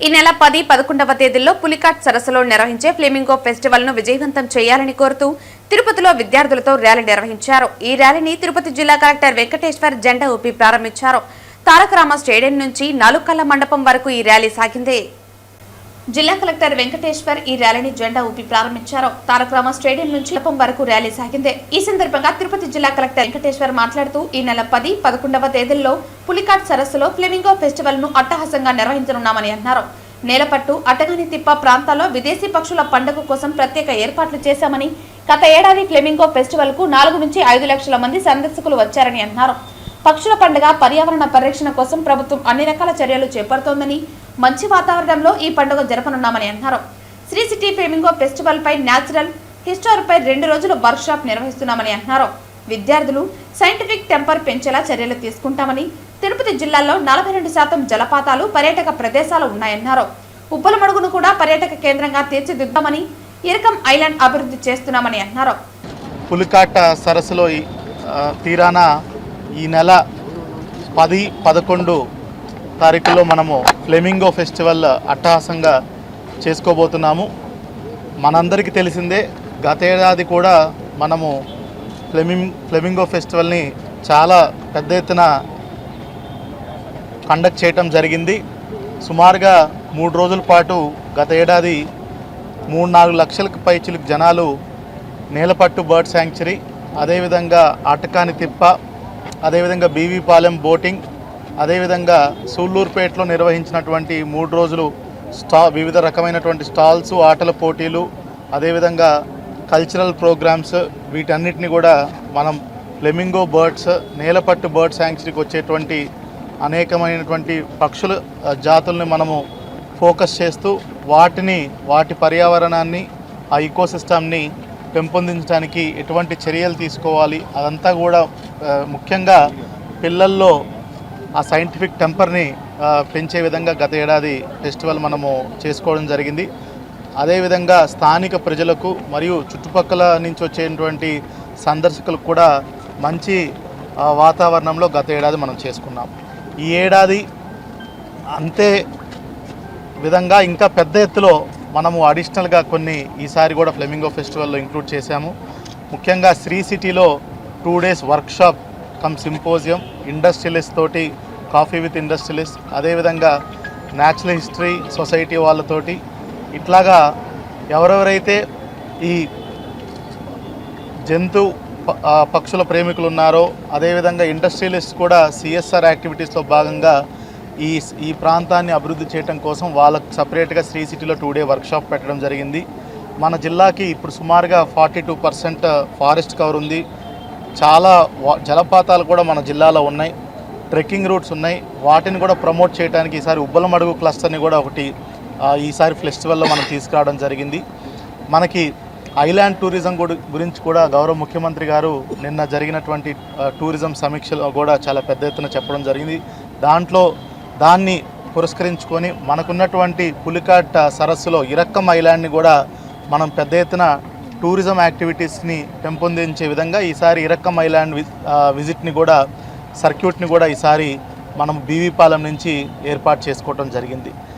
ఈ నెల 10, 11వ తేదీల్లో పులికాట్ సరస్సులో నిర్వహించే ఫ్లెమింగో ఫెస్టివల్ ను విజయవంతం చేయాలని కోరుతూ తిరుపతిలో విద్యార్థులతో ర్యాలీ నిర్వహించారు. ఈ ర్యాలీని తిరుపతి జిల్లా కలెక్టర్ వెంకటేశ్వర్ జెండా ఊపి ప్రారంభించారు. తారకరామ స్టేడియం నుంచి నాలుకల్ల మండపం వరకు ఈ ర్యాలీ సాగింది. జిల్లా కలెక్టర్ వెంకటేశ్వర్ ఈ ర్యాలీని జెండా ఊపి ప్రారంభించారు. తారకరామ స్టేడియం నుంచి మండపం వరకు ర్యాలీ సాగింది. ఈ సందర్భంగా తిరుపతి జిల్లా కలెక్టర్ వెంకటేశ్వర్ మాట్లాడుతూ ఈ నెల 10, 11వ తేదీల్లో పులికాట్ సరస్సులో ఫ్లెమింగో ఫెస్టివల్ ను అట్టహాసంగా నిర్వహించనున్నామని అన్నారు. నేలపట్టు, అటగాని తిప్ప ప్రాంతాల్లో విదేశీ పక్షుల పండుగ కోసం ప్రత్యేక ఏర్పాట్లు చేశామని, గత ఏడాది ఫ్లెమింగో ఫెస్టివల్ కు 4 నుంచి 5 లక్షల మంది సందర్శకులు వచ్చారని అన్నారు. పక్షుల పండుగ పర్యావరణ పరిరక్షణ కోసం ప్రభుత్వం అన్ని రకాల చర్యలు చేపడుతోందని, మంచి వాతావరణంలో ఈ పండుగ జరపనున్నామని అన్నారు. శ్రీ సిటీ ఫ్లెమింగో ఫెస్టివల్ పై న్యాచురల్ హిస్టరీ పై 2 రోజుల వర్క్ షాప్ నిర్వహిస్తున్నామని అన్నారు. విద్యార్థులు సైంటిఫిక్ టెంపర్ పెంచేలా చర్యలు తీసుకుంటామని, తిరుపతి జిల్లాలో 42% జలపాతాలు, పర్యాటక ప్రదేశాలు ఉన్నాయన్నారు. ఉప్పలమడుగును కూడా పర్యాటక కేంద్రంగా తీర్చిదిద్దామని, ఇరకం ఐలాండ్ అభివృద్ధి చేస్తున్నామని అన్నారు. పులికాట్ సరస్సులో తీరాన ఈ నెల 10, 11 తారీఖుల్లో మనము ఫ్లెమింగో ఫెస్టివల్ అట్టహాసంగా చేసుకోబోతున్నాము. మనందరికీ తెలిసిందే, గత ఏడాది కూడా మనము ఫ్లెమింగో ఫెస్టివల్ని చాలా పెద్ద ఎత్తున కండక్ట్ చేయటం జరిగింది. సుమారుగా 3 రోజుల పాటు గత ఏడాది 3-4 లక్షలకు పైచిలకు జనాలు నేలపట్టు బర్డ్ శాంక్చురీ, అదేవిధంగా అటకాని తిప్ప, అదేవిధంగా బీవీపాలెం బోటింగ్, అదేవిధంగా సూళ్ళూరుపేటలో నిర్వహించినటువంటి 3 రోజులు వివిధ రకమైనటువంటి స్టాల్స్, ఆటల పోటీలు, అదేవిధంగా కల్చరల్ ప్రోగ్రామ్స్, వీటన్నిటిని కూడా మనం ఫ్లెమింగో బర్డ్స్, నేలపట్టు బర్డ్ శాంక్చురీకి వచ్చేటువంటి అనేకమైనటువంటి పక్షుల జాతుల్ని మనము ఫోకస్ చేస్తూ వాటి పర్యావరణాన్ని, ఆ ఈకోసిస్టమ్ని పెంపొందించడానికి ఎటువంటి చర్యలు తీసుకోవాలి, అదంతా కూడా ముఖ్యంగా పిల్లల్లో ఆ సైంటిఫిక్ టెంపర్ని పెంచే విధంగా గత ఏడాది ఫెస్టివల్ మనము చేసుకోవడం జరిగింది. అదేవిధంగా స్థానిక ప్రజలకు మరియు చుట్టుపక్కల నుంచి వచ్చేటువంటి సందర్శకులకు కూడా మంచి వాతావరణంలో గత ఏడాది మనం చేసుకున్నాం. ఈ ఏడాది అంతే విధంగా ఇంకా పెద్ద ఎత్తులో మనము అడిషనల్గా కొన్ని ఈసారి కూడా ఫ్లెమింగో ఫెస్టివల్లో ఇంక్లూడ్ చేశాము. ముఖ్యంగా శ్రీ సిటీలో 2 days workshop come symposium, industrialist తోటి, కాఫీ విత్ ఇండస్ట్రియలిస్ట్, అదేవిధంగా న్యాచురల్ హిస్టరీ సొసైటీ వాళ్ళతోటి, ఇట్లాగా ఎవరెవరైతే ఈ పక్షుల ప్రేమికులు ఉన్నారో, అదేవిధంగా ఇండస్ట్రియలిస్ట్ కూడా సిఎస్ఆర్ యాక్టివిటీస్లో భాగంగా ఈ ప్రాంతాన్ని అభివృద్ధి చేయడం కోసం వాళ్ళకు సపరేట్గా శ్రీ సిటీలో 2 day వర్క్షాప్ పెట్టడం జరిగింది. మన జిల్లాకి ఇప్పుడు సుమారుగా 42% ఫారెస్ట్ కవర్ ఉంది. చాలా జలపాతాలు కూడా మన జిల్లాలో ఉన్నాయి, ట్రెక్కింగ్ రూట్స్ ఉన్నాయి. వాటిని కూడా ప్రమోట్ చేయడానికి ఈసారి ఉబ్బలమడుగు క్లస్టర్ని కూడా ఒకటి ఈసారి ఫెస్టివల్లో మనం తీసుకురావడం జరిగింది. మనకి ఐలాండ్ టూరిజం గురించి కూడా గౌరవ ముఖ్యమంత్రి గారు నిన్న జరిగినటువంటి టూరిజం సమీక్షలో కూడా చాలా పెద్ద ఎత్తున చెప్పడం జరిగింది. దాన్ని పురస్కరించుకొని మనకున్నటువంటి పులికాట్ సరస్సులో ఇరక్కం ఐలాండ్ని కూడా మనం పెద్ద ఎత్తున టూరిజం యాక్టివిటీస్ని పెంపొందించే విధంగా ఈసారి ఇరక్కం ఐలాండ్ విజిట్ని కూడా, సర్క్యూట్ని కూడా ఈసారి మనం బీవీపాలెం నుంచి ఏర్పాటు చేసుకోవడం జరిగింది.